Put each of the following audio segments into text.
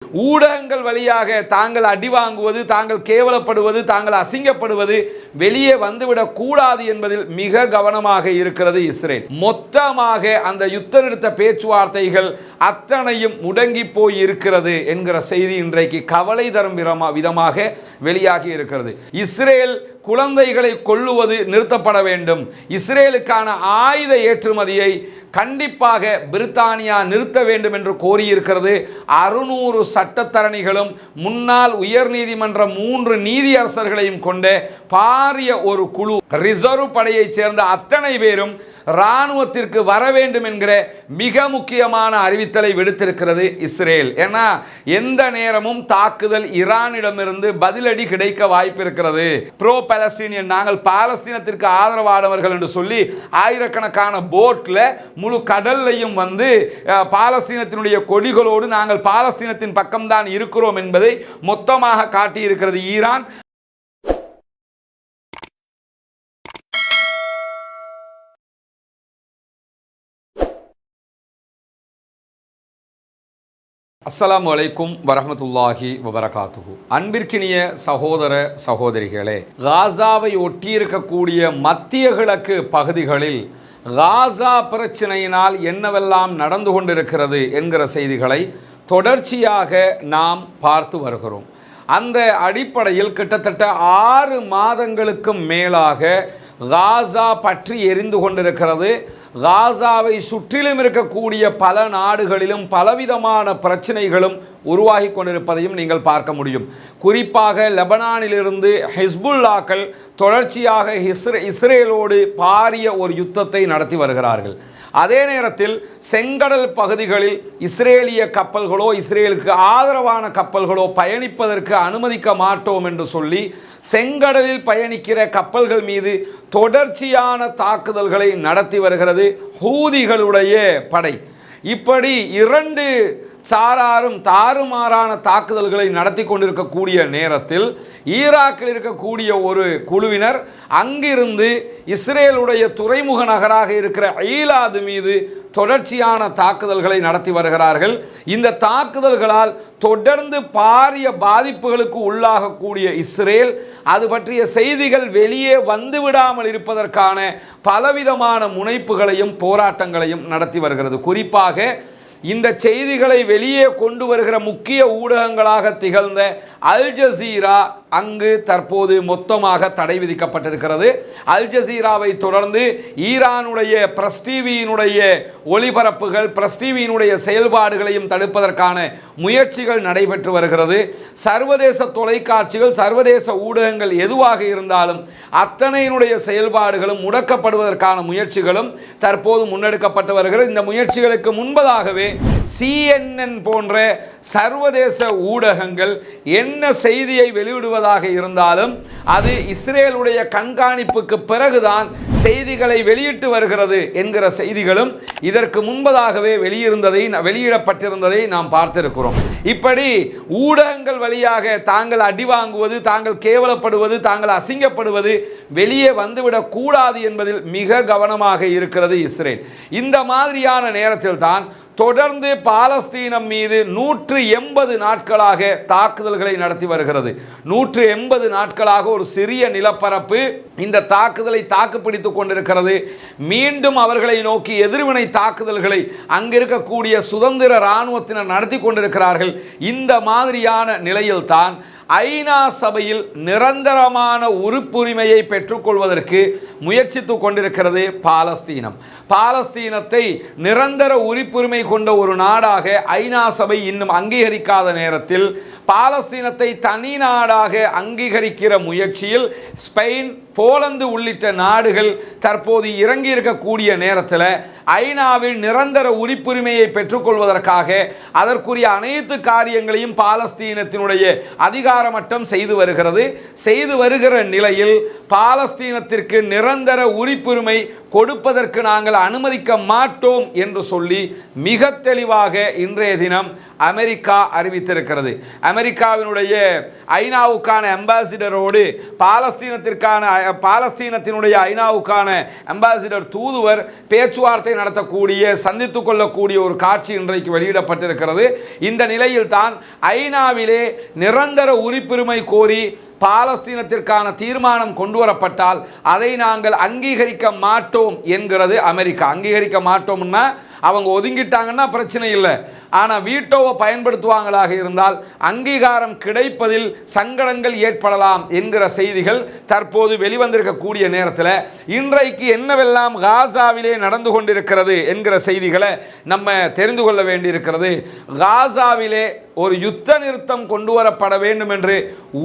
ஊடகங்கள் வழியாக தாங்கள் அடி வாங்குவது, தாங்கள் கேவலப்படுவது, தாங்கள் அசிங்கப்படுவது வெளியே வந்துவிடக் கூடாது என்பதில் மிக கவனமாக இருக்கிறது இஸ்ரேல். மொத்தமாக அந்த யுத்த நிறுத்த பேச்சுவார்த்தைகள் அத்தனையும் முடங்கி போய் இருக்கிறது என்கிற செய்தி இன்றைக்கு கவலை தரும் விதமாக வெளியாகி இருக்கிறது. இஸ்ரேல் குழந்தைகளை கொல்லுவது நிறுத்தப்பட வேண்டும். இஸ்ரேலுக்கான ஆயுத ஏற்றுமதியை கண்டிப்பாக பிரித்தானியா நிறுத்த வேண்டும் என்று கோரியிருக்கிறது. 600 சட்டத்தரணிகளும் முன்னாள் உயர்நீதிமன்ற 3 நீதியரசர்களையும் கொண்ட பாரிய ஒரு குழு, ரிசர்வ் படையைச் சேர்ந்த அத்தனை பேரும் இராணுவத்திற்கு வர வேண்டும் என்கிற மிக முக்கியமான அறிவித்தலை விடுத்திருக்கிறது இஸ்ரேல். ஏன்னா எந்த நேரமும் தாக்குதல் ஈரானிடமிருந்து பதிலடி கிடைக்க வாய்ப்பு இருக்கிறது. ப்ரோ பாலஸ்தீனியன், நாங்கள் பாலஸ்தீனத்திற்கு ஆதரவானவர்கள் என்று சொல்லி ஆயிரக்கணக்கான போட்ல முழு கடல்லையும் வந்து பாலஸ்தீனத்தினுடைய கொடிகளோடு நாங்கள் பாலஸ்தீனத்தின் பக்கம்தான் இருக்கிறோம் என்பதை மொத்தமாக காட்டியிருக்கிறது ஈரான். அஸ்ஸலாமு அலைக்கும் வரஹ்மத்துல்லாஹி வபரகாத்துஹு. அன்பிற்கினிய சகோதர சகோதரிகளே, காசாவை ஒட்டியிருக்கக்கூடிய மத்திய கிழக்கு பகுதிகளில் காசா பிரச்சனையினால் என்னவெல்லாம் நடந்து கொண்டிருக்கிறது என்கிற செய்திகளை தொடர்ச்சியாக நாம் பார்த்து வருகிறோம். அந்த அடிப்படையில் கிட்டத்தட்ட 6 மாதங்களுக்கு மேலாக காசா பற்றி எரிந்து கொண்டிருக்கிறது. காசாவை சுற்றிலும் இருக்கக்கூடிய பல நாடுகளிலும் பலவிதமான பிரச்சனைகளும் உருவாகி கொண்டிருப்பதையும் நீங்கள் பார்க்க முடியும். குறிப்பாக லெபனானிலிருந்து ஹிஸ்புல்லாக்கள் தொடர்ச்சியாக இஸ்ரேலோடு பாரிய ஒரு யுத்தத்தை நடத்தி வருகிறார்கள். அதே நேரத்தில் செங்கடல் பகுதிகளில் இஸ்ரேலிய கப்பல்களோ இஸ்ரேலுக்கு ஆதரவான கப்பல்களோ பயணிப்பதற்கு அனுமதிக்க மாட்டோம் என்று சொல்லி செங்கடலில் பயணிக்கிற கப்பல்கள் மீது தொடர்ச்சியான தாக்குதல்களை நடத்தி வருகிறது ஹூதிகளுடைய படை. இப்படி 2 சாராரும் தாறுமாறான தாக்குதல்களை நடத்தி கொண்டிருக்கக்கூடிய நேரத்தில் ஈராக்கில் இருக்கக்கூடிய ஒரு குழுவினர் அங்கிருந்து இஸ்ரேலுடைய துறைமுக நகராக இருக்கிற ஈலாது மீது தொடர்ச்சியான தாக்குதல்களை நடத்தி வருகிறார்கள். இந்த தாக்குதல்களால் தொடர்ந்து பாரிய பாதிப்புகளுக்கு உள்ளாகக்கூடிய இஸ்ரேல் அது பற்றிய செய்திகள் வெளியே வந்துவிடாமல் இருப்பதற்கான பலவிதமான முனைப்புகளையும் போராட்டங்களையும் நடத்தி வருகிறது. குறிப்பாக இந்த செய்திகளை வெளியே கொண்டு வருகிற முக்கிய ஊடகங்களாக திகழ்ந்த அல் ஜசீரா அங்கு தற்போது மொத்தமாக தடை விதிக்கப்பட்டிருக்கிறது. அல் ஜசீராவை தொடர்ந்து ஈரானுடைய பிரஸ் டிவியினுடைய ஒளிபரப்புகள், பிரஸ் டிவியினுடைய செயல்பாடுகளையும் தடுப்பதற்கான முயற்சிகள் நடைபெற்று வருகிறது. சர்வதேச தொலைக்காட்சிகள், சர்வதேச ஊடகங்கள் எதுவாக இருந்தாலும் அத்தனையினுடைய செயல்பாடுகளும் முடக்கப்படுவதற்கான முயற்சிகளும் தற்போது முன்னெடுக்கப்பட்டு வருகிறது. இந்த முயற்சிகளுக்கு முன்பதாகவே CNN போன்ற சர்வதேச ஊடகங்கள் என்ன செய்தியை வெளியிடுவதாக இருந்தாலும் அது இஸ்ரேலுடைய கண்காணிப்புக்கு பிறகுதான் செய்திகளை வெளியிட்டு வருகிறது என்கிற செய்திகளும் இதற்கு முன்பதாகவே வெளியிடப்பட்டிருந்ததை நாம் பார்த்திருக்கிறோம். இப்படி ஊடகங்கள் வழியாக தாங்கள் அடி வாங்குவது, தாங்கள் கேவலப்படுவது, தாங்கள் அசிங்கப்படுவது வெளியே வந்துவிடக் கூடாது என்பதில் மிக கவனமாக இருக்கிறது இஸ்ரேல். இந்த மாதிரியான நேரத்தில் தான் தொடர்ந்து பாலஸ்தீனம் மீது 180 நாட்களாக தாக்குதல்களை நடத்தி வருகிறது. 180 நாட்களாக ஒரு சிறிய நிலப்பரப்பு இந்த தாக்குதலை தாக்குப்பிடித்துக் கொண்டிருக்கிறது. மீண்டும் அவர்களை நோக்கி எதிர்வினை தாக்குதல்களை அங்கிருக்கக்கூடிய சுதந்திர இராணுவத்தினர் நடத்தி கொண்டிருக்கிறார்கள். இந்த மாதிரியான நிலையில்தான் ஐநா சபையில் நிரந்தரமான உறுப்புரிமையை பெற்றுக்கொள்வதற்கு முயற்சித்து கொண்டிருக்கிறது பாலஸ்தீனம். பாலஸ்தீனத்தை நிரந்தர உறுப்புரிமை கொண்ட ஒரு நாடாக ஐநா சபை இன்னும் அங்கீகரிக்காத நேரத்தில் பாலஸ்தீனத்தை தனி நாடாக அங்கீகரிக்கிற முயற்சியில் ஸ்பெயின், போலந்து உள்ளிட்ட நாடுகள் தற்போது இறங்கி இருக்கக்கூடிய நேரத்தில் ஐநாவில் நிரந்தர உறுப்புரிமையை பெற்றுக்கொள்வதற்காக அதற்குரிய அனைத்து காரியங்களையும் பாலஸ்தீனத்தினுடைய அதிகார மட்டம் செய்து வருகிற நிலையில் பாலஸ்தீனத்திற்கு நிரந்தர உறுப்புரிமை கொடுப்பதற்கு நாங்கள் அனுமதிக்க மாட்டோம் என்று சொல்லி மிக தெளிவாக இன்றைய தினம் அமெரிக்கா அறிவித்திருக்கிறது. அமெரிக்காவினுடைய ஐநாவுக்கான அம்பாசிடரோடு பாலஸ்தீனத்தினுடைய ஐநாவுக்கான அம்பாசிடர் தூதுவர் பேச்சுவார்த்தை நடத்தக்கூடிய, சந்தித்துக் கொள்ளக்கூடிய ஒரு காட்சி இன்றைக்கு வெளியிடப்பட்டிருக்கிறது. இந்த நிலையில் தான் ஐநாவிலே நிரந்தர உறுப்புரிமை கோரி பாலஸ்தீனத்திற்கான தீர்மானம் கொண்டு வரப்பட்டால் அதை நாங்கள் அங்கீகரிக்க மாட்டோம் என்கிறது அமெரிக்கா. அங்கீகரிக்க மாட்டோம்னா அவங்க ஒதுங்கிட்டாங்கன்னா பிரச்சனை இல்லை, ஆனால் வீட்டோவை பயன்படுத்துவாங்களாக இருந்தால் அங்கீகாரம் கிடைப்பதில் சங்கடங்கள் ஏற்படலாம் என்கிற செய்திகள் தற்போது வெளிவந்திருக்கக்கூடிய நேரத்தில் இன்றைக்கு என்னவெல்லாம் காசாவிலே நடந்து கொண்டிருக்கிறது என்கிற செய்திகளை நம்ம தெரிந்து கொள்ள வேண்டியிருக்கிறது. காசாவிலே ஒரு யுத்த நிறுத்தம் கொண்டு வரப்பட வேண்டும் என்று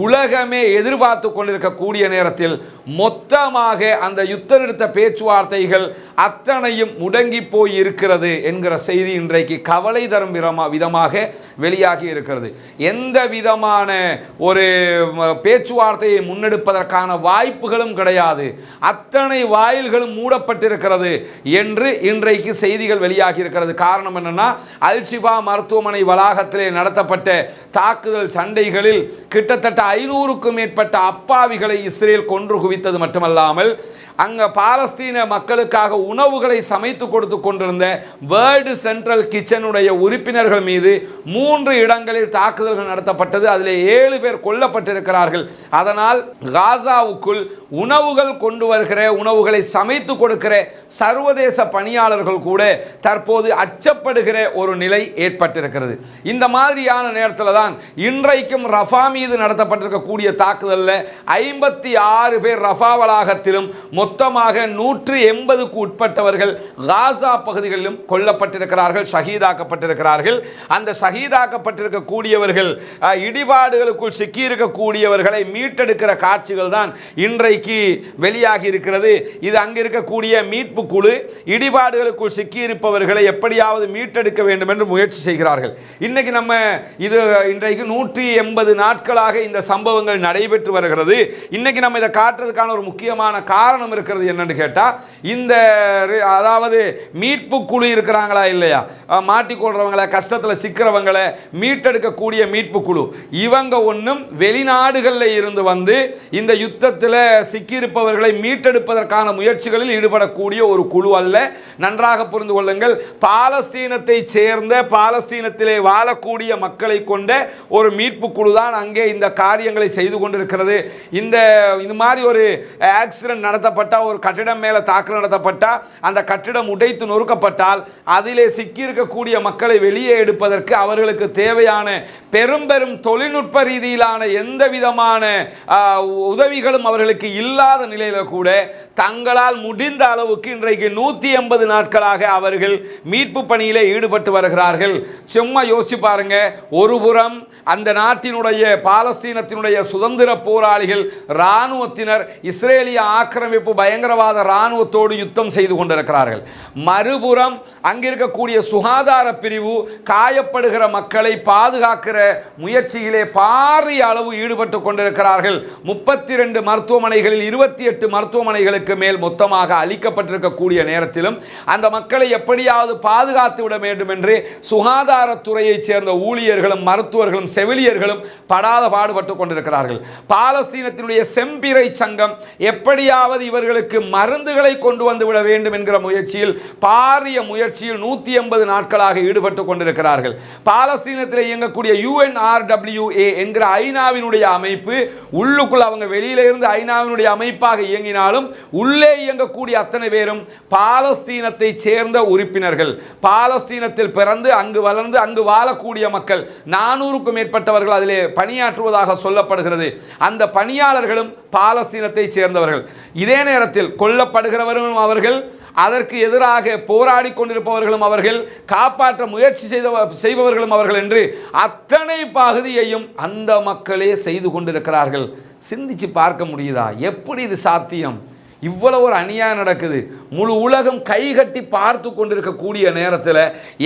உலகமே எதிர்பார்த்து கொண்டிருக்கக்கூடிய நேரத்தில் மொத்தமாக அந்த யுத்த நிறுத்த பேச்சுவார்த்தைகள் அத்தனையும் முடங்கி போய் இருக்கிறது என்கிற செய்தி இன்றைக்கு கவலை தரும் விதமாக வெளியாகி இருக்கிறது. எந்த விதமான ஒரு பேச்சுவார்த்தையை முன்னெடுப்பதற்கான வாய்ப்புகளும் கிடையாது, அத்தனை வாயில்களும் மூடப்பட்டிருக்கிறது என்று இன்றைக்கு செய்திகள் வெளியாகி இருக்கிறது. காரணம் என்னன்னா, அல் ஷிஃபா மருத்துவமனை வளாகத்திலே நடத்தப்பட்ட தாக்குதல் சண்டைகளில் கிட்டத்தட்ட 500க்கும் மேற்பட்ட அப்பாவிகளை இஸ்ரேல் கொன்று குவித்தது மட்டுமல்லாமல் அங்கே பாலஸ்தீன மக்களுக்காக உணவுகளை சமைத்து கொடுத்து கொண்டிருந்த வேர்ல்டு சென்ட்ரல் கிச்சனுடைய உறுப்பினர்கள் மீது 3 இடங்களில் தாக்குதல்கள் நடத்தப்பட்டது. அதில் 7 பேர் கொல்லப்பட்டிருக்கிறார்கள். அதனால் காசாவுக்குள் உணவுகள் கொண்டு வருகிற, உணவுகளை சமைத்து கொடுக்கிற சர்வதேச பணியாளர்கள் கூட தற்போது அச்சப்படுகிற ஒரு நிலை ஏற்பட்டிருக்கிறது. இந்த மாதிரியான நேரத்தில் தான் இன்றைக்கும் ரஃபா மீது நடத்தப்பட்டிருக்கக்கூடிய தாக்குதலில் 56 பேர் ரஃபா வளாகத்திலும் மொத்தமாக 180க்கு உட்பட்டவர்கள் காசா பகுதிகளிலும் கொல்லப்பட்டிருக்கிறார்கள், ஷஹீதாக்கப்பட்டிருக்கிறார்கள். அந்த ஷஹீதாக்கப்பட்டிருக்கக்கூடியவர்கள் இடிபாடுகளுக்குள் சிக்கியிருக்கக்கூடியவர்களை மீட்டெடுக்கிற காட்சிகள் தான் இன்றைக்கு வெளியாகி இருக்கிறது. இது அங்கு இருக்கக்கூடிய மீட்பு குழு இடிபாடுகளுக்குள் சிக்கியிருப்பவர்களை எப்படியாவது மீட்டெடுக்க வேண்டும் என்று முயற்சி செய்கிறார்கள். இன்னைக்கு நம்ம இது இன்றைக்கு 180 நாட்களாக இந்த சம்பவங்கள் நடைபெற்று வருகிறது. இன்னைக்கு நம்ம இதை காட்டுறதுக்கான ஒரு முக்கியமான காரணம் இருக்கிறது என்னன்னு கேட்டா, இந்த அதாவது மீட்பு குழு இருக்கிறாங்களா இல்லையா, மாட்டிக்கொள்றவங்களை, கஷ்டத்தில் சிக்கிறவங்களை மீட்டெடுக்கக்கூடிய மீட்பு குழு, இவங்க ஒன்றும் வெளிநாடுகளில் இருந்து வந்து இந்த யுத்தத்தில் சிக்கியிருப்பவர்களை மீட்டெடுப்பதற்கான முயற்சிகளில் ஈடுபடக்கூடிய ஒரு குழு அல்ல. நன்றாக புரிந்து கொள்ளுங்கள். பாலஸ்தீனத்தை சேர்ந்த, பாலஸ்தீனத்திலே வாழக்கூடிய மக்களை கொண்ட ஒரு மீட்பு குழு தான் அங்கே இந்த காரியங்களை செய்து கொண்டிருக்கிறது. இந்த மாதிரி ஒரு ஆக்சிடென்ட் நடத்தப்பட்ட, ஒரு கட்டிடம் மேலே தாக்குதல் நடத்தப்பட்டால், அந்த கட்டிடம் உடைத்து நொறுக்கப்பட்டால் அதிலே சிக்கியிருக்கக்கூடிய மக்களை வெளியே எடுப்பதற்கு அவர்களுக்கு தேவையான பெரும் பெரும் தொழில்நுட்ப ரீதியிலான எந்த விதமான உதவிகளும் அவர்களுக்கு இல்லாத நிலையில கூட தங்களால் முடிந்த அளவுக்கு இன்றைக்கு 180 நாட்களாக அவர்கள் மீட்பு பணியிலே ஈடுபட்டு வருகிறார்கள். சும்மா யோசிச்சு பாருங்க. ஒருபுறம் அந்த நாட்டினுடைய பாலஸ்தீனத்தினுடைய சுதந்திர போராளிகள், இராணுவத்தினர் இஸ்ரேலிய ஆக்கிரமிப்பு பயங்கரவாத இராணுவத்தோடு யுத்தம் செய்து கொண்டிருக்கிறார்கள். மறுபுறம் அங்கிருக்கக்கூடிய சுகாதார பிரிவு காயப்படுகிற மக்களை பாதுகாக்கிற முயற்சியிலே பாரிய அளவு ஈடுபட்டு கொண்டிருக்கிறார்கள். 32 மருத்துவமனைகளில் 28 மருத்துவமனைகளுக்கு மேல் மொத்தமாக அளிக்கப்பட்டிருக்கக்கூடிய நேரத்திலும் அந்த மக்களை எப்படியாவது பாதுகாத்து விட வேண்டும் என்று சுகாதாரத்துறையைச் சேர்ந்த ஊழியர்களும் மருத்துவர்களும் செவிலியர்களும் படாத பாடுபட்டு கொண்டிருக்கிறார்கள். பாலஸ்தீனத்தினுடைய செம்பிறை சங்கம் எப்படியாவது இவர்களுக்கு மருந்துகளை கொண்டு வந்து விட வேண்டும் என்கிற முயற்சியில், பாரிய முயற்சியில் 180 நாட்களாக ஈடுபட்டு கொண்டிருக்கிறார்கள். பாலஸ்தீனத்தில் இயங்கக்கூடிய UNRWA என்கிற ஐநாவினுடைய அமைப்பு, உள்ளுக்குள் அவங்க வெளியில இருந்து ஐநாவினுடைய அமைப்பாக இயங்கினாலும் உள்ளே இயங்கக்கூடிய அத்தனை பேரும் பாலஸ்தீனத்தை சேர்ந்த உறுப்பினர்கள். பாலஸ்தீனத்தில் பிறந்து அங்கு வளர்ந்து அங்கு வாழக்கூடிய மக்கள் 400க்கும் மேற்பட்டவர்கள் அதிலே பணியாற்றுவதாக சொல்லப்படுகிறது. அந்த பணியாளர்களும் பாலஸ்தீனத்தை சேர்ந்தவர்கள். இதே நேரத்தில் கொல்லப்படுகிறவர்களும் அவர்கள், அதற்கு எதிராக போராடி கொண்டிருப்பவர்களும் அவர்கள், காப்பாற்ற முயற்சி செய்பவர்களும் அவர்கள் என்று அத்தனை பகுதியையும் அந்த மக்களே செய்து கொண்டிருக்கிறார்கள். சிந்திச்சு பார்க்க முடியுதா? எப்படி இது சாத்தியம்? இவ்வளவு ஒரு அநியாயம் நடக்குது, முழு உலகம் கைகட்டி பார்த்து கொண்டிருக்கக்கூடிய நேரத்தில்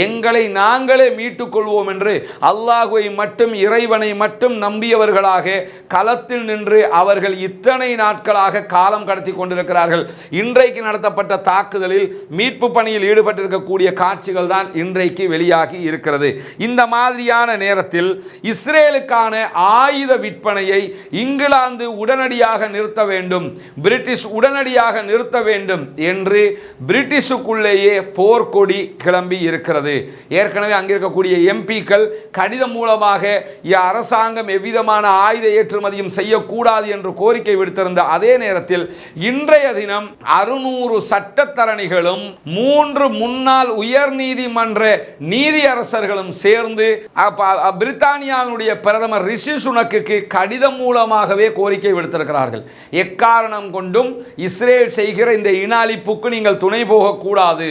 எங்களை நாங்களே மீட்டுக் கொள்வோம் என்று அல்லாஹ்வை மட்டும் இறைவனை மட்டும் நம்பியவர்களாக களத்தில் நின்று அவர்கள் இத்தனை நாட்களாக காலம் கடத்தி கொண்டிருக்கிறார்கள். இன்றைக்கு நடத்தப்பட்ட தாக்குதலில் மீட்பு பணியில் ஈடுபட்டிருக்கக்கூடிய காட்சிகள் தான் இன்றைக்கு வெளியாகி இருக்கிறது. இந்த மாதிரியான நேரத்தில் இஸ்ரேலுக்கான ஆயுத விற்பனையை இங்கிலாந்து உடனடியாக நிறுத்த வேண்டும், பிரிட்டிஷ் உடனடியாக நிறுத்த வேண்டும் என்று பிரிட்டிஷுக்குள்ளேயே போர்க்கொடி கிளம்பி இருக்கிறது. ஏற்கனவே அங்கிருக்கக்கூடிய எம்பிக்கள் கடிதம் மூலமாக அரசாங்கம் எவ்விதமான ஆயுத ஏற்றுமதியும் செய்யக்கூடாது என்று கோரிக்கை விடுத்திருந்த அதே நேரத்தில் இன்றைய தினம் 600 சட்டத்தரணிகளும் 3 முன்னாள் உயர் நீதிமன்ற நீதியரசர்களும் சேர்ந்து பிரித்தானியாவுடைய பிரதமர் ரிஷி சுனக்குக்கு கடிதம் மூலமாகவே கோரிக்கை விடுத்திருக்கிறார்கள். எக்காரணம் கொண்டும் இஸ்ரேல் செய்கிற இந்த இன அழிப்புக்கு நீங்கள் துணை போகக்கூடாது,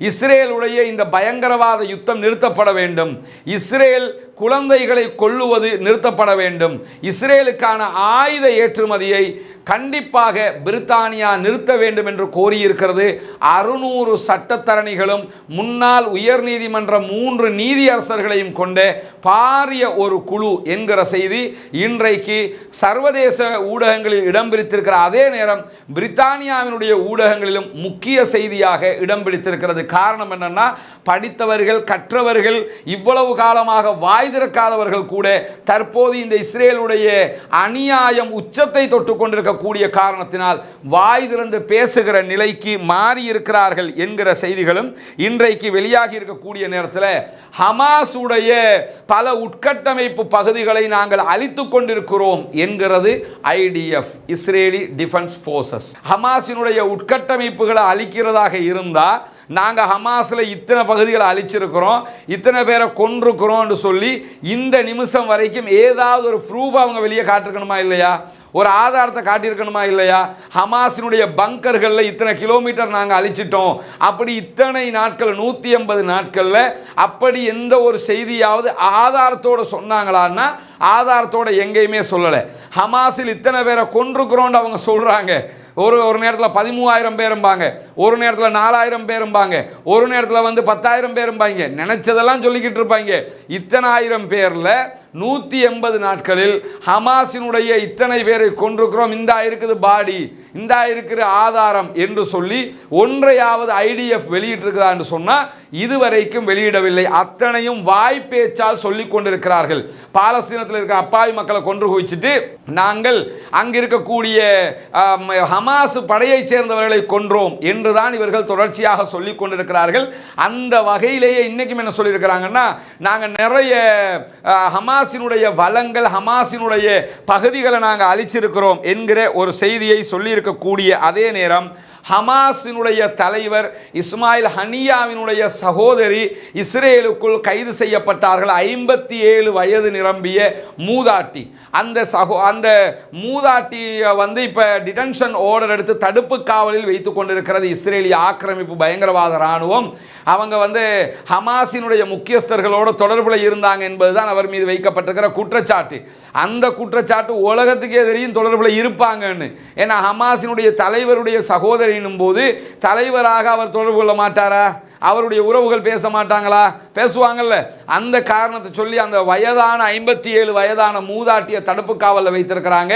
இஸ்ரேலுடைய இந்த பயங்கரவாத யுத்தம் நிறுத்தப்பட வேண்டும், இஸ்ரேல் குழந்தைகளை கொல்லுவது நிறுத்தப்பட வேண்டும், இஸ்ரேலுக்கான ஆயுத ஏற்றுமதியை கண்டிப்பாக பிரித்தானியா நிறுத்த வேண்டும் என்று கோரியிருக்கிறது. 600 சட்டத்தரணிகளும் முன்னாள் உயர் நீதிமன்ற 3 நீதியரசர்களையும் கொண்ட பாரிய ஒரு குழு என்கிற செய்தி இன்றைக்கு சர்வதேச ஊடகங்களில் இடம் பிடித்திருக்கிற அதே நேரம் பிரித்தானியாவினுடைய ஊடகங்களிலும் முக்கிய செய்தியாக இடம் பிடித்திருக்கிறது. காரணம் என்னன்னா, படித்தவர்கள் கற்றவர்கள் இவ்வளவு காலமாக வாய் திறக்காதவர்கள் கூட தற்போது இந்த இஸ்ரேலுடைய அநியாயம் உச்சத்தை தொட்டு கொண்டிருக்க கூடிய காரணத்தினால் வாய் திறந்து பேசுகிற நிலைக்கு மாறி இருக்கிறார்கள் என்கிற செய்திகளும் இன்றைக்கு வெளியாகி இருக்கக்கூடிய நேரத்தில் ஹமாஸ் உடைய பல உட்கட்டமைப்பு பகுதிகளை நாங்கள் அழித்துக் கொண்டிருக்கிறோம் என்கிறது ஐடிஎஃப், இஸ்ரேலி டிஃபென்ஸ் ஃபோர்சஸ். ஹமாஸினுடைய உட்கட்டமைப்புகளை அழிக்கிறதாக இருந்தால் நாங்கள் ஹமாஸில் இத்தனை பகுதிகளை அழிச்சிருக்கிறோம், இத்தனை பேரை கொண்டிருக்கிறோம் சொல்லி இந்த நிமிஷம் வரைக்கும் ஏதாவது ஒரு ப்ரூஃப் அவங்க வெளியே காட்டிருக்கணுமா இல்லையா? ஒரு ஆதாரத்தை காட்டியிருக்கணுமா இல்லையா? ஹமாஸினுடைய பங்கர்களில் இத்தனை கிலோமீட்டர் நாங்கள் அழிச்சிட்டோம், அப்படி இத்தனை நாட்கள் 180 நாட்களில் அப்படி எந்த ஒரு செய்தியாவது ஆதாரத்தோடு சொன்னாங்களான்னா ஆதாரத்தோடு எங்கேயுமே சொல்லலை. ஹமாஸில் இத்தனை பேரை கொண்டிருக்கிறோன்னு அவங்க சொல்கிறாங்க. ஒரு நேரத்தில் 13,000 பேரும்பாங்க, ஒரு நேரத்தில் 4,000 பேரும்பாங்க, ஒரு நேரத்தில் 10,000 பேரும்பாங்க, நினைச்சதெல்லாம் சொல்லிக்கிட்டு இருப்பாங்க. இத்தனை ஆயிரம் பேரில் 180 நாட்களில் ஹமாஸினுடைய இத்தனை பேரை கொண்டிருக்கிறோம், இந்தா இருக்குது பாடி, இந்தா இருக்கிற ஆதாரம் என்று சொல்லி ஒன்றையாவது ஐடிஎஃப் வெளியிட்டிருக்கிறதா என்று சொன்னால் இதுவரைக்கும் வெளியிடவில்லை. அத்தனையும் வாய்ப்பேச்சால் சொல்லிக் கொண்டிருக்கிறார்கள். பாலஸ்தீனத்தில் இருக்கிற அப்பாவி மக்களை கொன்று குவிச்சிட்டு நாங்கள் அங்கிருக்கக்கூடிய ஹமாஸ் படையைச் சேர்ந்தவர்களை கொன்றோம் என்றுதான் இவர்கள் தொடர்ச்சியாக சொல்லிக் கொண்டிருக்கிறார்கள். அந்த வகையிலேயே இன்னைக்கும் என்ன சொல்லியிருக்கிறாங்கன்னா, நாங்கள் நிறைய ஹமாஸினுடைய வளங்கள் ஹமாஸினுடைய பகுதிகளை நாங்கள் அழிச்சிருக்கிறோம் என்கிற ஒரு செய்தியை சொல்லியிருக்கக்கூடிய அதே நேரம் ஹமாஸினுடைய தலைவர் இஸ்மாயில் ஹனியாவினுடைய சகோதரி இஸ்ரேலுக்குள் கைது செய்யப்பட்டார்கள். 57 வயது நிரம்பிய மூதாட்டி. அந்த மூதாட்டியை இப்போ டிடென்ஷன் ஆர்டர் எடுத்து தடுப்பு காவலில் வைத்து கொண்டிருக்கிறது இஸ்ரேலிய ஆக்கிரமிப்பு பயங்கரவாத இராணுவம். அவங்க ஹமாஸினுடைய முக்கியஸ்தர்களோடு தொடர்பில் இருந்தாங்க என்பதுதான் அவர் மீது வைக்கப்பட்டிருக்கிற குற்றச்சாட்டு. அந்த குற்றச்சாட்டு உலகத்துக்கே தெரியும் தொடர்பில் இருப்பாங்கன்னு. ஏன்னா ஹமாஸினுடைய தலைவருடைய சகோதரி போது தலைவராக அவர் தொடர்பு கொள்ள மாட்டாரா? அவருடைய உறவுகள் பேச மாட்டாங்களா? பேசுவாங்கல்ல. அந்த காரணத்தை சொல்லி அந்த வயதான 57 வயதான மூதாட்டிய தடுப்பு காவலில் வைத்திருக்கிறாங்க.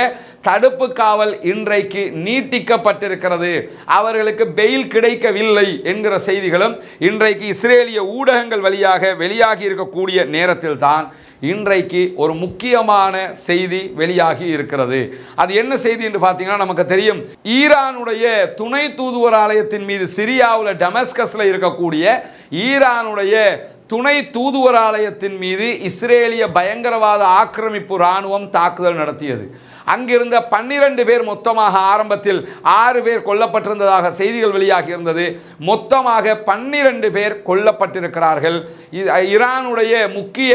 தடுப்பு காவல் இன்றைக்கு நீட்டிக்கப்பட்டிருக்கிறது. அவர்களுக்கு பெயில் கிடைக்கவில்லை என்கிற செய்திகளும் இன்றைக்கு இஸ்ரேலிய ஊடகங்கள் வழியாக வெளியாகி இருக்கக்கூடிய நேரத்தில் தான் இன்றைக்கு ஒரு முக்கியமான செய்தி வெளியாகி இருக்கிறது. அது என்ன செய்தி என்று பார்த்தீங்கன்னா, நமக்கு தெரியும் ஈரானுடைய துணை தூதுவர் ஆலயத்தின் மீது சிரியாவில் டமஸ்கஸில் இருக்கக்கூடிய ஈரானுடைய துணை தூதுவர் ஆலயத்தின் மீது இஸ்ரேலிய பயங்கரவாத ஆக்கிரமிப்பு இராணுவம் தாக்குதல் நடத்தியது. அங்கிருந்த 12 பேர் மொத்தமாக ஆரம்பத்தில் 6 பேர் கொல்லப்பட்டிருந்ததாக செய்திகள் வெளியாகி இருந்தது. மொத்தமாக 12 பேர் கொல்லப்பட்டிருக்கிறார்கள். ஈரானுடைய முக்கிய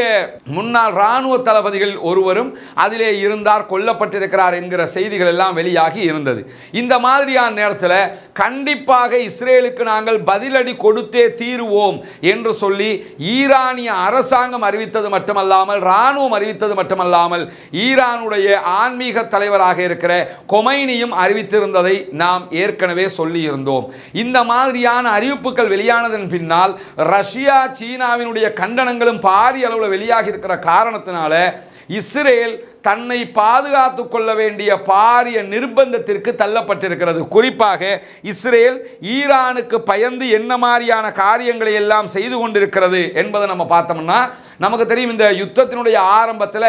முன்னாள் இராணுவ தளபதிகளில் ஒருவரும் அதிலே இருந்தார், கொல்லப்பட்டிருக்கிறார் என்கிற செய்திகள் எல்லாம் வெளியாகி இருந்தது. இந்த மாதிரியான நேரத்தில் கண்டிப்பாக இஸ்ரேலுக்கு நாங்கள் பதிலடி கொடுத்தே தீருவோம் என்று சொல்லி ஈரானிய அரசாங்கம் அறிவித்தது மட்டுமல்லாமல் இராணுவம் அறிவித்தது மட்டுமல்லாமல் ஈரானுடைய ஆன்மீக ஜனநாயக தலைவராக இருக்கிற கொமைனியும் அறிவித்திருந்ததை நாம் ஏற்கனவே சொல்லியிருந்தோம். இந்த மாதிரியான அறிவிப்புகள் வெளியானதன் பின்னால் ரஷ்யா சீனாவினுடைய கண்டனங்களும் பாரிய அளவில் வெளியாகி இருக்கிற காரணத்தினால இஸ்ரேல் தன்னை பாதுகாத்து கொள்ள வேண்டிய பாரிய நிர்பந்தத்திற்கு தள்ளப்பட்டிருக்கிறது. குறிப்பாக இஸ்ரேல் ஈரானுக்கு பயந்து என்ன மாதிரியான காரியங்களை எல்லாம் செய்து கொண்டிருக்கிறது என்பதை நம்ம பார்த்தோம்னா நமக்கு தெரியும். இந்த யுத்தத்தினுடைய ஆரம்பத்தில்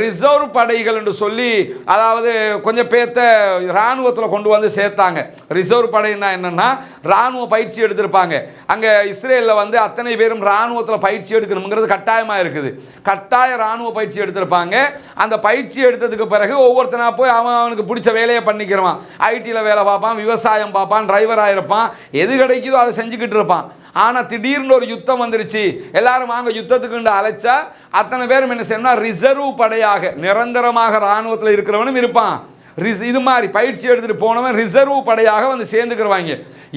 ரிசர்வ் படைகள் என்று சொல்லி, அதாவது கொஞ்சம் பேர்த்த இராணுவத்தில் கொண்டு வந்து சேர்த்தாங்க. ரிசர்வ் படைன்னா என்னன்னா இராணுவ பயிற்சி எடுத்திருப்பாங்க. அங்கே இஸ்ரேலில் வந்து அத்தனை பேரும் இராணுவத்தில் பயிற்சி எடுக்கணுங்கிறது கட்டாயமாக இருக்குது. கட்டாய இராணுவ பயிற்சி எடுத்திருப்பாங்க. அந்த பயிற்சி எடுத்ததுக்கு பிறகு ஒவ்வொருத்தனா போய் அவனுக்கு பிடிச்ச வேலையை பண்ணிக்கிறான். ஐடியில் வேலை பார்ப்பான், விவசாயம் பார்ப்பான், டிரைவராக இருப்பான், எது கிடைக்குதோ அதை செஞ்சுக்கிட்டு இருப்பான். ஆனால் திடீர்னு ஒரு யுத்தம் வந்துருச்சு, எல்லாரும் வாங்க யுத்தத்துக்கு அழைச்சா அத்தனை பேரும் என்ன செய்யணும்னா ரிசர்வ் படையாக நிரந்தரமாக இராணுவத்தில் இருக்கிறவனும் இருப்பான். இது மாதிரி பயிற்சி எடுத்துட்டு போனவன் ரிசர்வ் படையாக வந்து சேர்ந்துக்கிறவாங்க.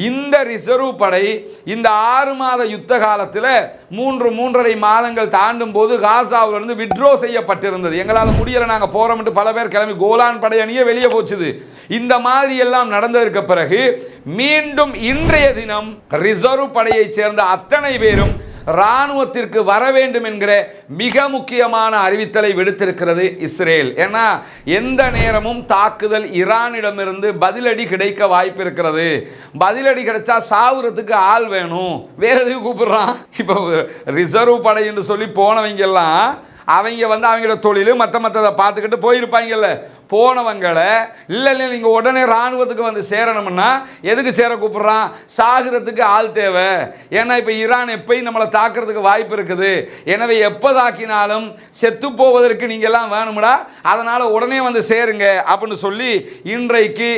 இந்த ரிசர்வ் படை இந்த 6 மாத யுத்த காலத்தில் 3.5 மாதங்கள் தாண்டும் போது காசாவிலிருந்து விட்ரோ செய்யப்பட்டிருந்தது. எங்களால் முடியலை, நாங்கள் போகிறோம்ட்டு பல பேர் கிளம்பி கோலான் படை அணியே வெளியே போச்சுது. இந்த மாதிரி எல்லாம் நடந்ததற்கு பிறகு மீண்டும் இன்றைய தினம் ரிசர்வ் படையை சேர்ந்த அத்தனை பேரும் இராணுவத்திற்கு வர வேண்டும் என்கிற மிக முக்கியமான அறிவித்தலை விடுத்திருக்கிறது இஸ்ரேல். ஏன்னா எந்த நேரமும் தாக்குதல் ஈரானிடமிருந்து பதிலடி கிடைக்க வாய்ப்பு இருக்கிறது. பதிலடி கிடைச்சா சாவுறதுக்கு ஆள் வேணும், வேற எதுக்கு கூப்பிடுறான்? இப்போ ரிசர்வ் படை என்று சொல்லி போனவங்க எல்லாம் அவங்க வந்து அவங்களோட தொழில் மற்றதை பார்த்துக்கிட்டு போயிருப்பாங்கல்ல. போனவங்களை இல்லை நீங்கள் உடனே இராணுவத்துக்கு வந்து சேரணும்னா எதுக்கு சேர கூப்பிட்றான்? சாகிறதுக்கு ஆள் தேவை. ஏன்னா இப்போ ஈரான் எப்பயும் நம்மளை தாக்குறதுக்கு வாய்ப்பு இருக்குது. எனவே எப்போ தாக்கினாலும் செத்து போவதற்கு நீங்கள்லாம் வேணும்டா, அதனால் உடனே வந்து சேருங்க அப்படின்னு சொல்லி இன்றைக்கு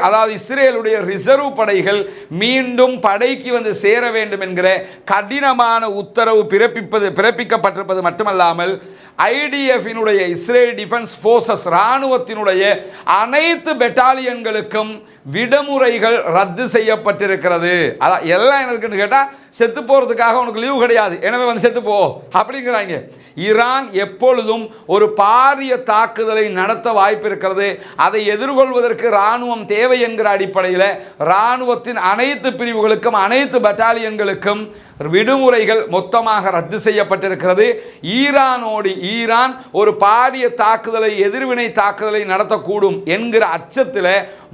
அதாவது இஸ்ரேலுடைய ரிசர்வ் படைகள் மீண்டும் படைக்கு வந்து சேர வேண்டும் என்கிற கடினமான உத்தரவு பிறப்பிக்கப்பட்டிருப்பது மட்டுமல்லாமல் ஐடிஎஃபினுடைய இஸ்ரேல் டிஃபென்ஸ் ஃபோர்ஸஸ் இராணுவத்தினுடைய அனைத்து பெட்டாலியன்களுக்கும் விடுமுறைகள் ரத்து செய்யப்பட்டிருக்கிறது. அதான் எல்லாம் எனக்குன்னு கேட்டால் செத்து போகிறதுக்காக உனக்கு லீவு கிடையாது, எனவே வந்து செத்து போ அப்படிங்கிறாங்க. ஈரான் எப்பொழுதும் ஒரு பாரிய தாக்குதலை நடத்த வாய்ப்பு இருக்கிறது. அதை எதிர்கொள்வதற்கு இராணுவம் தேவை என்கிற அடிப்படையில் இராணுவத்தின் அனைத்து பிரிவுகளுக்கும் அனைத்து பெட்டாலியன்களுக்கும் விடுமுறைகள் மொத்தமாக ரத்து செய்யப்பட்டிருக்கிறது. ஈரான் ஒரு பாரிய தாக்குதலை எதிர்வினை தாக்குதலை நடத்தக்கூடும் என்கிற அச்சத்தில்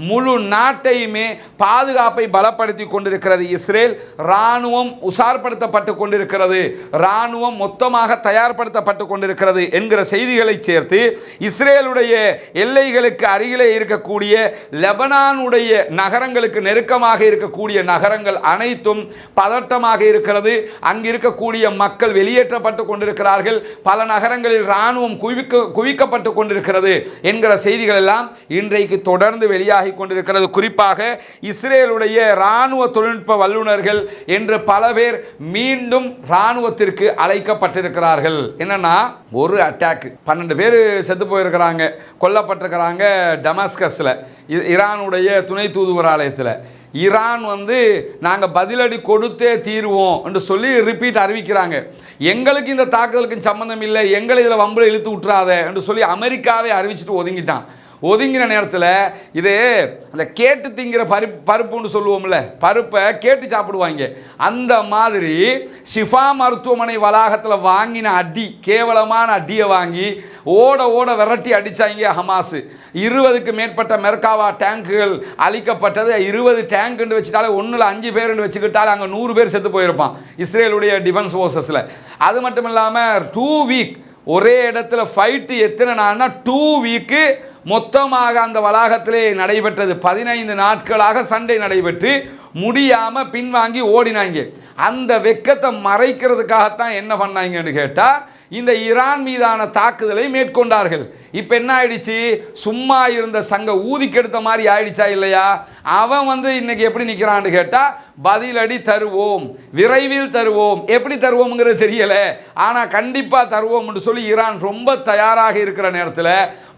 முழு நாட்டையுமே பாதுகாப்பை பலப்படுத்தி கொண்டிருக்கிறது இஸ்ரேல். இராணுவம் உசார்படுத்தப்பட்டு கொண்டிருக்கிறது, இராணுவம் மொத்தமாக தயார்படுத்தப்பட்டு கொண்டிருக்கிறது என்கிற செய்திகளை சேர்த்து இஸ்ரேலுடைய எல்லைகளுக்கு அருகிலே இருக்கக்கூடிய லெபனானுடைய நகரங்களுக்கு நெருக்கமாக இருக்கக்கூடிய நகரங்கள் அனைத்தும் பதட்டமாக இருக்கிறது. அங்கு இருக்கக்கூடிய மக்கள் வெளியேற்றப்பட்டு கொண்டிருக்கிறார்கள். பல நகரங்களில் இராணுவம் குவிக்கப்பட்டு கொண்டிருக்கிறது என்கிற செய்திகள் எல்லாம் இன்றைக்கு தொடர்ந்து வெளியாகி கொண்டிருக்கிறது. குறிப்பாக இஸ்ரேலுடைய இராணுவ தொழில்நுட்ப வல்லுநர்கள் என்று பல பேர் மீண்டும் இராணுவத்திற்கு அழைக்கப்பட்டிருக்கிறார்கள். என்னன்னா ஒரு அட்டாக் 12 பேர் செத்து போயிருக்கிறாங்க, கொல்லப்பட்டிருக்கிறாங்க டமாஸ்கஸில், ஈரானுடைய துணை தூதுவராலயத்தில். ஈரான் வந்து நாங்கள் பதிலடி கொடுத்தே தீருவோம் என்று சொல்லி ரிப்பீட் அறிவிக்கிறாங்க. எங்களுக்கு இந்த தாக்குதலுக்கு சம்பந்தம் இல்லை, எங்களை இதில் வம்புல இழுத்து விட்டுறாத என்று சொல்லி அமெரிக்காவே அறிவிச்சுட்டு ஒதுங்கிட்டான். ஒதுங்கின நேரத்தில் இது அந்த கேட்டு திங்கிற பருப்புன்னு சொல்லுவோம்ல, பருப்பை கேட்டு சாப்பிடுவாங்க. அந்த மாதிரி ஷிஃபா மருத்துவமனை வளாகத்தில் வாங்கின அடி, கேவலமான அடியை வாங்கி ஓட விரட்டி அடித்தாங்க ஹமாஸ். 20க்கு மேற்பட்ட மெர்காவா டேங்குகள் அழிக்கப்பட்டது. 20 டேங்க் வச்சுட்டாலே 1ல் 5 பேர் வச்சுக்கிட்டாலே அங்கே 100 பேர் செத்து போயிருப்பான் இஸ்ரேலுடைய டிஃபென்ஸ் ஃபோர்ஸஸில். அது மட்டும் இல்லாமல் 2 வீக் ஒரே இடத்துல ஃபைட்டு எத்தனை நாள்னா 2 வீக்கு மொத்தமாக அந்த வளாகத்திலே நடைபெற்றது. 15 நாட்களாக சண்டை நடைபெற்று முடியாமல் பின்வாங்கி ஓடினாங்க. அந்த வெக்கத்தை மறைக்கிறதுக்காகத்தான் என்ன பண்ணாங்கன்னு கேட்டால் இந்த ஈரான் மீதான தாக்குதலை மேற்கொண்டார்கள். இப்போ என்ன ஆயிடுச்சு? சும்மா இருந்த சங்க ஊதிக்கெடுத்த மாதிரி ஆயிடுச்சா இல்லையா? அவன் வந்து இன்னைக்கு எப்படி நிற்கிறான்னு கேட்டால் பதிலடி தருவோம், விரைவில் தருவோம். எப்படி தருவோம்ங்கிறது தெரியல, ஆனால் கண்டிப்பாக தருவோம் என்று சொல்லி ஈரான் ரொம்ப தயாராக இருக்கிற நேரத்தில்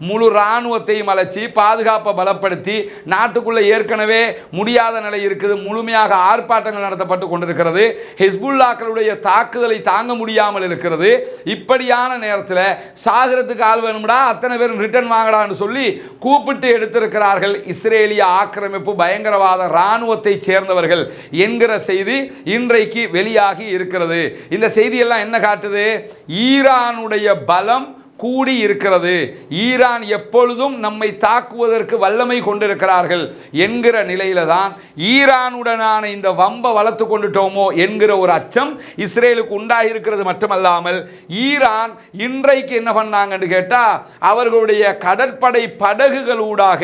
முழு இராணுவத்தையும் அழைச்சி பாதுகாப்பை பலப்படுத்தி, நாட்டுக்குள்ளே ஏற்கனவே முடியாத நிலை இருக்குது, முழுமையாக ஆர்ப்பாட்டங்கள் நடத்தப்பட்டு கொண்டிருக்கிறது, ஹிஸ்புல்லாக்களுடைய தாக்குதலை தாங்க முடியாமல் இருக்கிறது. இப்படியான நேரத்தில் சாகரத்துக்கு ஆள் வேணும்டா, அத்தனை பேரும் ரிட்டர்ன் வாங்கடான்னு சொல்லி கூப்பிட்டு எடுத்திருக்கிறார்கள் இஸ்ரேலிய ஆக்கிரமிப்பு பயங்கரவாத இராணுவத்தை சேர்ந்தவர்கள் என்கிற செய்தி இன்றைக்கு வெளியாகி இருக்கிறது. இந்த செய்தியெல்லாம் என்ன காட்டுது? ஈரானுடைய பலம் கூடி இருக்கிறது. ஈரான் எப்பொழுதும் நம்மை தாக்குவதற்கு வல்லமை கொண்டிருக்கிறார்கள் என்கிற நிலையில தான் ஈரானுடனான இந்த வம்பை வளர்த்து கொண்டுட்டோமோ என்கிற ஒரு அச்சம் இஸ்ரேலுக்கு உண்டாகிருக்கிறது. மட்டுமல்லாமல் ஈரான் இன்றைக்கு என்ன பண்ணாங்கன்னு கேட்டா, அவர்களுடைய கடற்படை படகுகளூடாக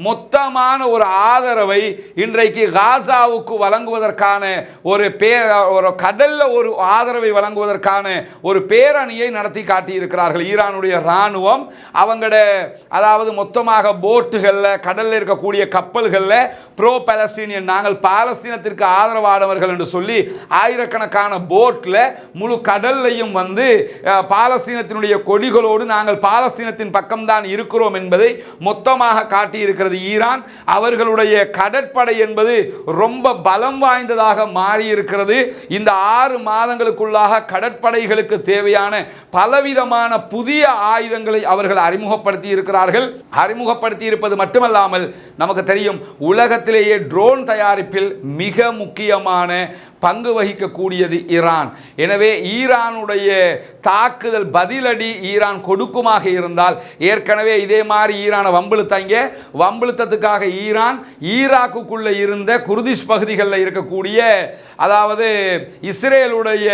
மொத்தமான ஒரு ஆதரவை இன்றைக்கு காசாவுக்கு வழங்குவதற்கான ஒரு கடல்ல ஒரு ஆதரவை வழங்குவதற்கான ஒரு பேரணியை நடத்தி காட்டியிருக்கிறார்கள். ஈரான் ராணுவம் அவங்களோட அதாவது மொத்தமாக போட்டுகளில், கடலில் இருக்கக்கூடிய கப்பல்களில் ப்ரோ பாலஸ்தீனியன், நாங்கள் பாலஸ்தீனத்திற்கு ஆதரவானவர்கள் என்று சொல்லி ஆயிரக்கணக்கான போட்டில் முழு கடல்லையும் வந்து பாலஸ்தீனத்தினுடைய கொடிகளோடு நாங்கள் பாலஸ்தீனத்தின் பக்கம்தான் இருக்கிறோம் என்பதை மொத்தமாக காட்டியிருக்கிறது ஈரான். அவர்களுடைய கடற்படை என்பது ரொம்ப பலம் வாய்ந்ததாக மாறியிருக்கிறது. இந்த 6 மாதங்களுக்குள்ளாக கடற்படைகளுக்கு தேவையான பலவிதமான புதிய ஆயுதங்களை அவர்கள் அறிமுகப்படுத்தி இருக்கிறார்கள். அறிமுகப்படுத்தி இருப்பது மட்டுமல்லாமல் நமக்கு தெரியும், உலகத்திலேயே ட்ரோன் தயாரிப்பில் மிக முக்கியமான பங்கு வகிக்கக்கூடியது ஈரான். எனவே ஈரானுடைய தாக்குதல் பதிலடி ஈரான் கொடுக்குமாக இருந்தால், ஏற்கனவே இதே மாதிரி ஈரானை வம்பிழுத்ததுக்காக ஈரான் ஈராக்குக்குள்ள இருந்த குர்திஷ் பகுதிகளில் இருக்கக்கூடிய அதாவது இஸ்ரேலுடைய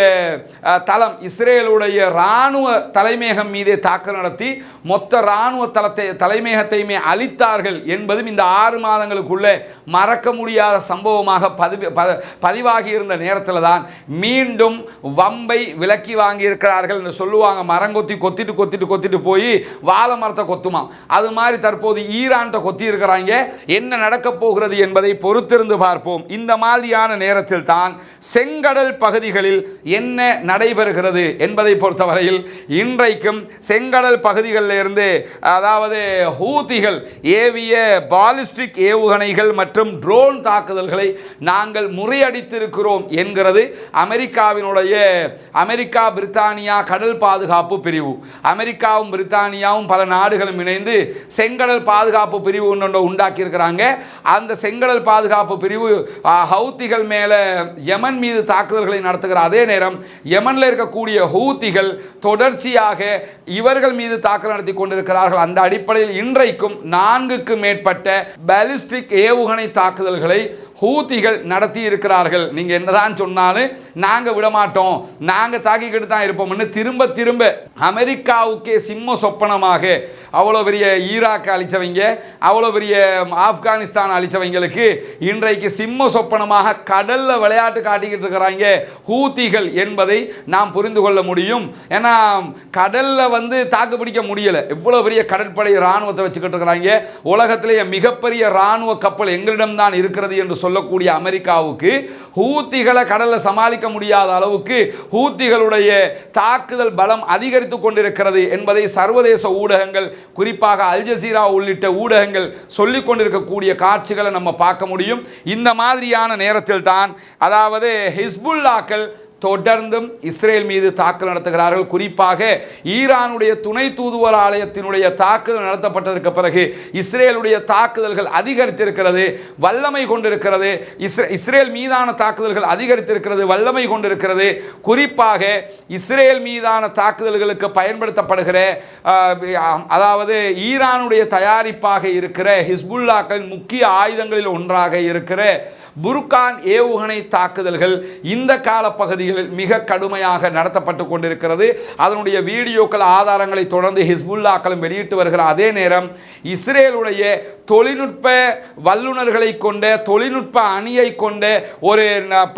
தளம், இஸ்ரேலுடைய இராணுவ தலைமையகம் மீதே தாக்குதல் நடத்தி மொத்த இராணுவ தலைமையகத்தையுமே அழித்தார்கள் என்பதும் இந்த 6 மாதங்களுக்குள்ளே மறக்க முடியாத சம்பவமாக பதிவாகி இருந்த நேரத்தில் தான் மீண்டும் வம்பை விலக்கி வாங்கி இருக்கிறார்கள் என்று சொல்லுவாங்க. மரங்கொத்தி கொத்திட்டு போய் வாழை மரத்தை கொத்துமா, அது மாதிரி தற்போது ஈரான்கிட்ட கொத்தி இருக்கிறாங்க. என்ன நடக்க போகிறது என்பதை பொறுத்திருந்து பார்ப்போம். இந்த மாதிரியான நேரத்தில் தான் செங்கடல் பகுதிகளில் என்ன நடைபெறுகிறது என்பதை பொறுத்தவரையில் இன்றைக்கும் செங்கடல் பகுதிகளில் இருந்து அதாவது ஹூதிகள் ஏவிய பாலிஸ்டிக் ஏவுகணைகள் மற்றும் ட்ரோன் தாக்குதல்களை நாங்கள் முறியடித்திருக்கிறோம் என்கிறது அமெரிக்கா பிரித்தானியா கடல் பாதுகாப்பு பிரிவு. அமெரிக்காவும் பிரித்தானியாவும் பல நாடுகளும் இணைந்து செங்கடல் பாதுகாப்பு பிரிவு உண்டாக்கி இருக்கிறாங்க. அந்த செங்கடல் பாதுகாப்பு பிரிவு ஹவுத்திகள் மேல யமன் மீது தாக்குதல்களை நடத்துகிற அதே நேரம் யமன்ல இருக்கக்கூடிய ஹூத்திகள் தொடர்ச்சியாக இவர்கள் மீது தாக்குதல் நடத்தி கொண்டிருக்கிறார்கள். அந்த அடிப்படையில் இன்றைக்கும் 4க்கு மேற்பட்ட பாலிஸ்டிக் ஏவுகணை தாக்குதல்களை ஹூத்திகள் நடத்தி இருக்கிறார்கள். நீங்க என்னதான் சொன்னாலும் நாங்க விடமாட்டோம், நாங்க தாக்கிக்கிட்டு தான் இருப்போம்னு திரும்ப அமெரிக்காவுக்கே சிம்ம சொப்பனமாக அவ்வளோ பெரிய ஈராக் அழிச்சவங்க, அவ்வளோ பெரிய ஆப்கானிஸ்தான் அழிச்சவங்களுக்கு இன்றைக்கு சிம்ம சொப்பனமாக கடல்ல விளையாட்டு காட்டிக்கிட்டு இருக்கிறாங்க ஹூத்திகள் என்பதை நாம் புரிந்து கொள்ள முடியும். ஏன்னா கடல்ல வந்து தாக்கு பிடிக்க முடியல, எவ்வளோ பெரிய கடற்படை இராணுவத்தை வச்சுக்கிட்டு இருக்கிறாங்க. உலகத்திலேயே மிகப்பெரிய இராணுவ கப்பல் எங்களிடம்தான் இருக்கிறது என்று சொல்லக்கூடிய அமெரிக்காவுக்கு ஹூத்திகளை கடல்ல சமாளிக்க முடியாத அளவுக்கு ஹூத்திகளுடைய தாக்குதல் பலம் அதிகரித்துக் கொண்டிருக்கிறது என்பதை சர்வதேச ஊடகங்கள், குறிப்பாக அல் ஜசீரா உள்ளிட்ட ஊடகங்கள் சொல்லிக் கொண்டிருக்கக்கூடிய காட்சிகளை நம்ம பார்க்க முடியும். இந்த மாதிரியான நேரத்தில் தான் அதாவது ஹிஸ்புல்லாக்கள் தொடர்ந்தும் இஸ்ரேல் மீது தாக்குதல் நடத்துகிறார்கள். குறிப்பாக ஈரானுடைய துணை தூதுவர் ஆலயத்தினுடைய தாக்குதல் நடத்தப்பட்டதற்கு பிறகு இஸ்ரேலுடைய தாக்குதல்கள் அதிகரித்திருக்கிறது, வல்லமை கொண்டிருக்கிறது. இஸ்ரேல் மீதான தாக்குதல்கள் அதிகரித்திருக்கிறது, வல்லமை கொண்டிருக்கிறது. குறிப்பாக இஸ்ரேல் மீதான தாக்குதல்களுக்கு பயன்படுத்தப்படுகிற அதாவது ஈரானுடைய தயாரிப்பாக இருக்கிற ஹிஸ்புல்லாக்களின் முக்கிய ஆயுதங்களில் ஒன்றாக இருக்கிற புர்கான் ஏவுகணை தாக்குதல்கள் இந்த கால பகுதியில் பகுதிகளில் மிக கடுமையாக நடத்தப்பட்டு கொண்டிருக்கிறது. அதனுடைய வீடியோக்கள் ஆதாரங்களை தொடர்ந்து ஹிஸ்புல்லாக்களும் வெளியிட்டு வருகிற அதே நேரம் இஸ்ரேலுடைய தொழில்நுட்ப வல்லுநர்களை கொண்ட தொழில்நுட்ப அணியை கொண்ட ஒரு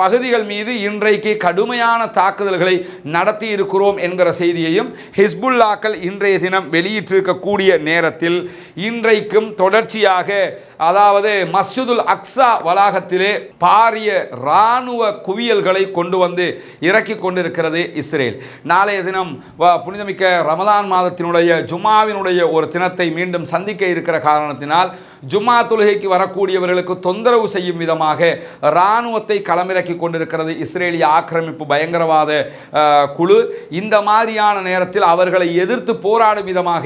பகுதிகள் மீது இன்றைக்கு கடுமையான தாக்குதல்களை நடத்தி இருக்கிறோம் என்கிற செய்தியையும் ஹிஸ்புல்லாக்கள் இன்றைய தினம் வெளியிட்டிருக்கக்கூடிய நேரத்தில் இன்றைக்கும் தொடர்ச்சியாக அதாவது மஸ்ஜிதுல் அக்ஸா வளாகத்திலே பாரிய இராணுவ குவியல்களை கொண்டு வந்து இறக்கி கொண்டிருக்கிறது இஸ்ரேல். நாளைய தினம் புனிதமிக்க ரமதான் மாதத்தினுடைய ஜும்மாவினுடைய ஒரு தினத்தை மீண்டும் சந்திக்க இருக்கிற காரணத்தினால் ஜும்மா தொழுகைக்கு வரக்கூடியவர்களுக்கு தொந்தரவு செய்யும் விதமாக இராணுவத்தை களமிறக்கி கொண்டிருக்கிறது இஸ்ரேலிய ஆக்கிரமிப்பு பயங்கரவாத குழு. இந்த மாதிரியான நேரத்தில் அவர்களை எதிர்த்து போராடும் விதமாக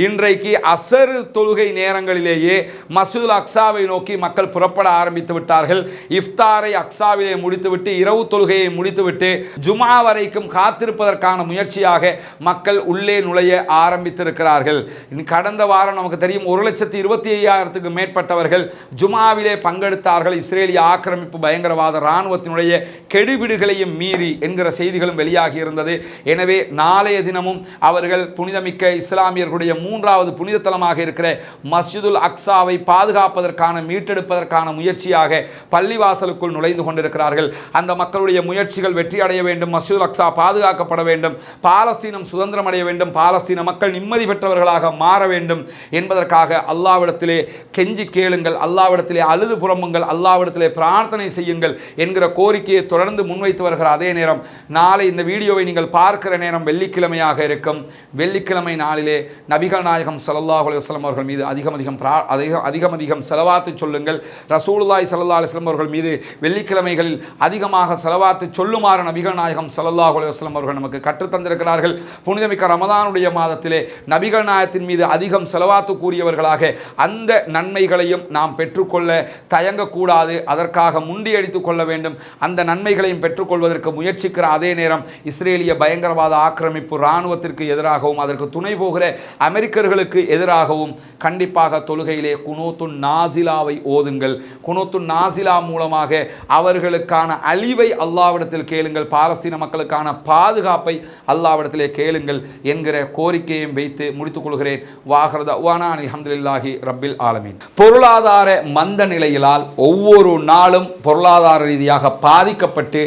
இன்றைக்கு அசர் தொழுகை நேரங்களிலேயே மஸ்ஜிதுல் அக்ஸாவை நோக்கி மக்கள் புறப்பட ஆரம்பித்து விட்டார்கள். இஃப்தாரை அக்ஸாவிலே முடித்துவிட்டு இரவு தொழுகையை முடித்துவிட்டு ஜுமா வரைக்கும் காத்திருப்பதற்கான முயற்சியாக மக்கள் உள்ளே நுழைய ஆரம்பித்திருக்கிறார்கள். கடந்த வாரம் நமக்கு தெரியும் 1,25,000 மேற்பட்டவர்கள் ஜுமாவிலே பங்கெடுத்தார்கள். இஸ்ரேலிய ஆக்கிரமிப்பு பயங்கரவாத இராணுவத்தினுடைய கெடுபிடுகளையும் மீறி என்கிற செய்திகளும் வெளியாகி இருந்தது. எனவே நாளைய தினமும் அவர்கள் புனிதமிக்க இஸ்லாமியர்களுடைய 3வது புனித தலமாக இருக்கிற மஸ்ஜிதுல் அக்ஸாவை பாதுகாப்பதற்கான மீட்டெடுப்பதற்கான முயற்சியாக பள்ளிவாசலுக்குள் நுழைந்து கொண்டிருக்கிறார்கள். அந்த மக்களுடைய முயற்சிகள் வெற்றி அடைய வேண்டும், மஸ்ஜிதுல் அக்ஸா பாதுகாக்கப்பட வேண்டும், பாலஸ்தீனம் சுதந்திரம் அடைய வேண்டும், பாலஸ்தீன மக்கள் நிம்மதி பெற்றவர்களாக மாற வேண்டும் என்பதற்காக அல்லாஹ்விடத்திலே கெஞ்சி கேளுங்கள், அல்லாஹ்விடத்திலே அழுது புறம்புங்கள், அல்லாஹ்விடத்திலே பிரார்த்தனை செய்யுங்கள் என்கிற கோரிக்கையை தொடர்ந்து முன்வைத்து வருகிற அதே நேரம் நாளை இந்த வீடியோவை நீங்கள் பார்க்கிற நேரம் வெள்ளிக்கிழமையாக இருக்கும். வெள்ளிக்கிழமை நாளிலே நபிகள் நாயகம் ஸல்லல்லாஹு அலைஹி வஸல்லம் அவர்கள் மீது அதிகம் செலவாத்து சொல்லுங்கள். ரசூலுல்லாஹி ஸல்லல்லாஹு அலைஹி வஸல்லம் அவர்கள் மீது வெள்ளிக்கிழமைகளில் அதிகமாக செலவாத்து சொல்லுமாறு நபிகள் நாயகம் ஸல்லல்லாஹு அலைஹி வஸல்லம் அவர்கள் நமக்கு கற்றுத்தந்திருக்கிறார்கள். புனிதமிக்க ரமதானுடைய மாதத்திலே நபிகள் நாயகத்தின் மீது அதிகம் செலவாத்து கூறியவர்களாக அந்த நன்மைகளையும் நாம் பெற்றுக்கொள்ள தயங்கக்கூடாது, அதற்காக முண்டியடித்துக் கொள்ள வேண்டும். அந்த நன்மைகளையும் பெற்றுக்கொள்வதற்கு முயற்சிக்கிற அதே நேரம் இஸ்ரேலிய பயங்கரவாத ஆக்கிரமிப்பு இராணுவத்திற்கு எதிராகவும் அதற்கு துணை போகிற அமெரிக்கர்களுக்கு எதிராகவும் கண்டிப்பாக தொழுகையிலே குனூத்துன் நாசிலாவை ஓதுங்கள். குனூத்துன் நாசிலா மூலமாக அவர்களுக்கான அழிவை அல்லாஹ்விடத்தில் கேளுங்கள், பாலஸ்தீன மக்களுக்கான பாதுகாப்பை அல்லாஹ்விடத்திலே கேளுங்கள் என்கிற கோரிக்கையும் வைத்து முடித்துக் கொள்கிறேன். வாஹர் தஅவானா அல்ஹம்துலில்லாஹி ரப்பில் ஆலமீன். பொருளாதார மந்த நிலையிலால் ஒவ்வொரு நாளும் பொருளாதார ரீதியாக பாதிக்கப்பட்டு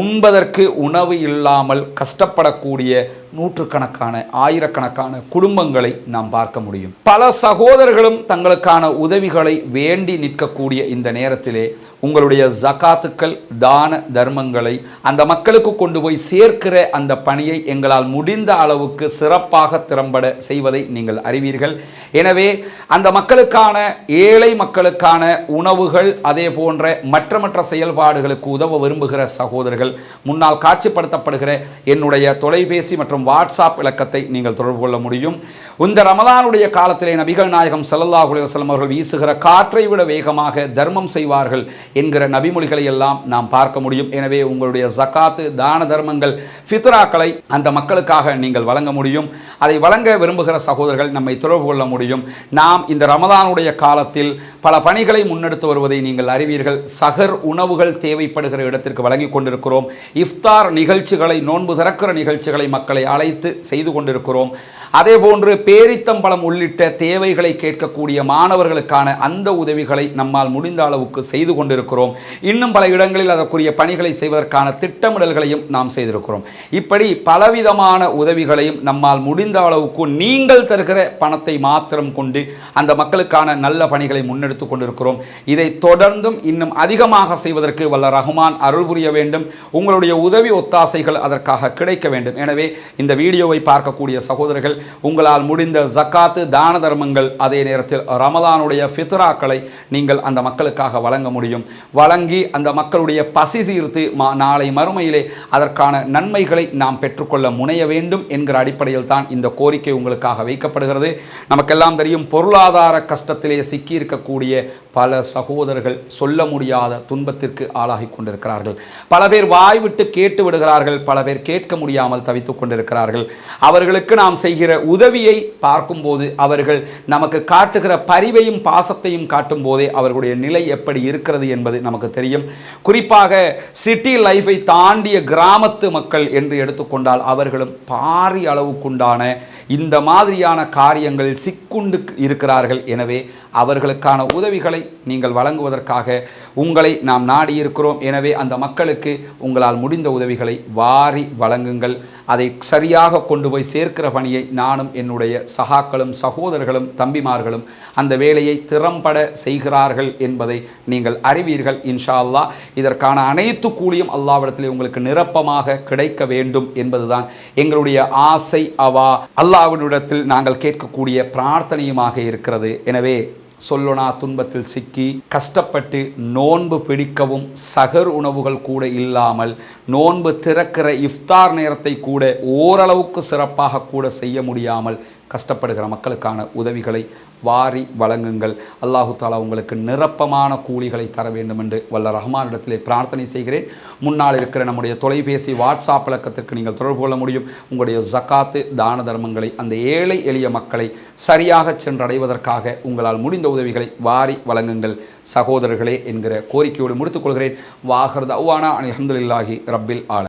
உண்பதற்கு உணவு இல்லாமல் கஷ்டப்படக்கூடிய நூற்றுக்கணக்கான ஆயிரக்கணக்கான குடும்பங்களை நாம் பார்க்க முடியும். பல சகோதரர்களும் தங்களுக்கான உதவிகளை வேண்டி நிற்கக்கூடிய இந்த நேரத்திலே உங்களுடைய ஜகாத்துக்கள் தான தர்மங்களை அந்த மக்களுக்கு கொண்டு போய் சேர்க்கிற அந்த பணியை எங்களால் முடிந்த அளவுக்கு சிறப்பாக திறம்பட செய்வதை நீங்கள் அறிவீர்கள். எனவே அந்த மக்களுக்கான ஏழை மக்களுக்கான உணவுகள் அதே போன்ற மற்ற செயல்பாடுகளுக்கு உதவ விரும்புகிற சகோதரர்கள் முன்னால் காட்சிப்படுத்தப்படுகிற என்னுடைய தொலைபேசி மற்றும் வாட்ஸ்அப் இலக்கத்தை நீங்கள் தொடர்பு கொள்ள முடியும். இந்த ரமதானுடைய காலத்திலே நபிகள் நாயகம் ஸல்லல்லாஹு அலைஹி வஸல்லம் அவர்கள் வீசுகிற காற்றை விட வேகமாக தர்மம் செய்வார்கள் என்கிற நபிமொழிகளை எல்லாம் நாம் பார்க்க முடியும். எனவே உங்களுடைய ஜகாத்து தான தர்மங்கள் ஃபித்ராக்களை அந்த மக்களுக்காக நீங்கள் வழங்க முடியும். அதை வழங்க விரும்புகிற சகோதரர்கள் நம்மை தொடர்பு கொள்ள முடியும். நாம் இந்த ரமதானுடைய காலத்தில் பல பணிகளை முன்னெடுத்து வருவதை நீங்கள் அறிவீர்கள். சஹர் உணவுகள் தேவைப்படுகிற இடத்திற்கு வழங்கி கொண்டிருக்கிறோம். இஃப்தார் நிகழ்ச்சிகளை, நோன்பு திறக்கிற நிகழ்ச்சிகளை மக்களை அழைத்து செய்து கொண்டிருக்கிறோம். அதே போன்று பேரித்தம்பழம் உள்ளிட்ட தேவைகளை கேட்கக்கூடிய மாணவர்களுக்கான அந்த உதவிகளை நம்மால் முடிந்த அளவுக்கு செய்து கொண்டிருக்கிறோம். இன்னும் பல இடங்களில் அதற்குரிய பணிகளை செய்வதற்கான திட்டமிடல்களையும் நாம் செய்திருக்கிறோம். இப்படி பலவிதமான உதவிகளையும் நம்மால் முடிந்த அளவுக்கு நீங்கள் தருகிற பணத்தை மாத்திரம் கொண்டு அந்த மக்களுக்கான நல்ல பணிகளை முன்னெடுத்து கொண்டிருக்கிறோம். இதை தொடர்ந்தும் இன்னும் அதிகமாக செய்வதற்கு வல்ல ரஹ்மான் அருள் புரிய வேண்டும். உங்களுடைய உதவி ஒத்தாசைகள் அதற்காக கிடைக்க வேண்டும். எனவே இந்த வீடியோவை பார்க்கக்கூடிய சகோதரர்கள் உங்களால் முடிந்த ஜக்காத்து தான தர்மங்கள் அதே நேரத்தில் ரமதானுடைய ஃபித்ராக்களை நீங்கள் அந்த மக்களுக்காக வழங்க முடியும். வழங்கி அந்த மக்களுடைய பசி தீர்த்து நாளை மறுமையிலே அதற்கான நன்மைகளை நாம் பெற்றுக்கொள்ள முனைய வேண்டும் என்கிற அடிப்படையில் தான் இந்த கோரிக்கை உங்களுக்காக வைக்கப்படுகிறது. நமக்கெல்லாம் தெரியும், பொருளாதார கஷ்டத்திலே சிக்கியிருக்கக்கூடிய பல சகோதரர்கள் சொல்ல முடியாத துன்பத்திற்கு ஆளாகி கொண்டிருக்கிறார்கள். பல பேர் வாய்விட்டு கேட்டு விடுகிறார்கள், பல பேர் கேட்க முடியாமல் தவித்துக் கொண்டிருக்கிறார்கள். அவர்களுக்கு நாம் செய்கிற செய்கிற உதவியை பார்க்கும்போது, அவர்கள் நமக்கு காட்டுகிற பரிவையும் பாசத்தையும் காட்டும் போதே அவர்களுடைய நிலை எப்படி இருக்கிறது என்பது நமக்கு தெரியும். குறிப்பாக சிட்டி லைஃபை தாண்டிய கிராமத்து மக்கள் என்று எடுத்துக்கொண்டால் அவர்களும் பாரி அளவுக்குண்டான இந்த மாதிரியான காரியங்களில் சிக்குண்டு இருக்கிறார்கள். எனவே அவர்களுக்கான உதவிகளை நீங்கள் வழங்குவதற்காக உங்களை நாம் நாடியிருக்கிறோம். எனவே அந்த மக்களுக்கு உங்களால் முடிந்த உதவிகளை வாரி வழங்குங்கள். அதை சரியாக கொண்டு போய் சேர்க்கிற பணியை நானும் என்னுடைய சகாக்களும் சகோதரர்களும் தம்பிமார்களும் அந்த வேலையை திறம்பட செய்கிறார்கள் என்பதை நீங்கள் அறிவீர்கள். இன்ஷா அல்லாஹ் இதற்கான அனைத்து கூலியும் அல்லாஹ்விடத்திலே உங்களுக்கு நிரப்பமாக கிடைக்க வேண்டும் என்பதுதான் எங்களுடைய ஆசை, அவா அல்லாஹ்வினிடத்தில் நாங்கள் கேட்கக்கூடிய பிரார்த்தனையுமாக இருக்கிறது. எனவே சொல்லொணா துன்பத்தில் சிக்கி கஷ்டப்பட்டு நோன்பு பிடிக்கவும் சகர் உணவுகள் கூட இல்லாமல் நோன்பு திறக்கிற இஃப்தார் நேரத்தை கூட ஓரளவுக்கு சிறப்பாக கூட செய்ய முடியாமல் கஷ்டப்படுகிற மக்களுக்கான உதவிகளை வாரி வழங்குங்கள். அல்லாஹு தாலா உங்களுக்கு நிரப்பமான கூலிகளை தர வேண்டும் என்று வல்ல ரஹ்மானிடத்திலே பிரார்த்தனை செய்கிறேன். முன்னால் இருக்கிற நம்முடைய தொலைபேசி வாட்ஸ்அப் இலக்கத்திற்கு நீங்கள் தொடர்பு கொள்ள முடியும். உங்களுடைய ஜக்காத்து தான தர்மங்களை அந்த ஏழை எளிய மக்களை சரியாக சென்றடைவதற்காக உங்களால் முடிந்த உதவிகளை வாரி வழங்குங்கள் சகோதரர்களே என்கிற கோரிக்கையோடு முடித்துக்கொள்கிறேன். வாஹர் தஅவானா அல்ஹம்துலில்லாஹி ரப்பில் ஆலமீன்.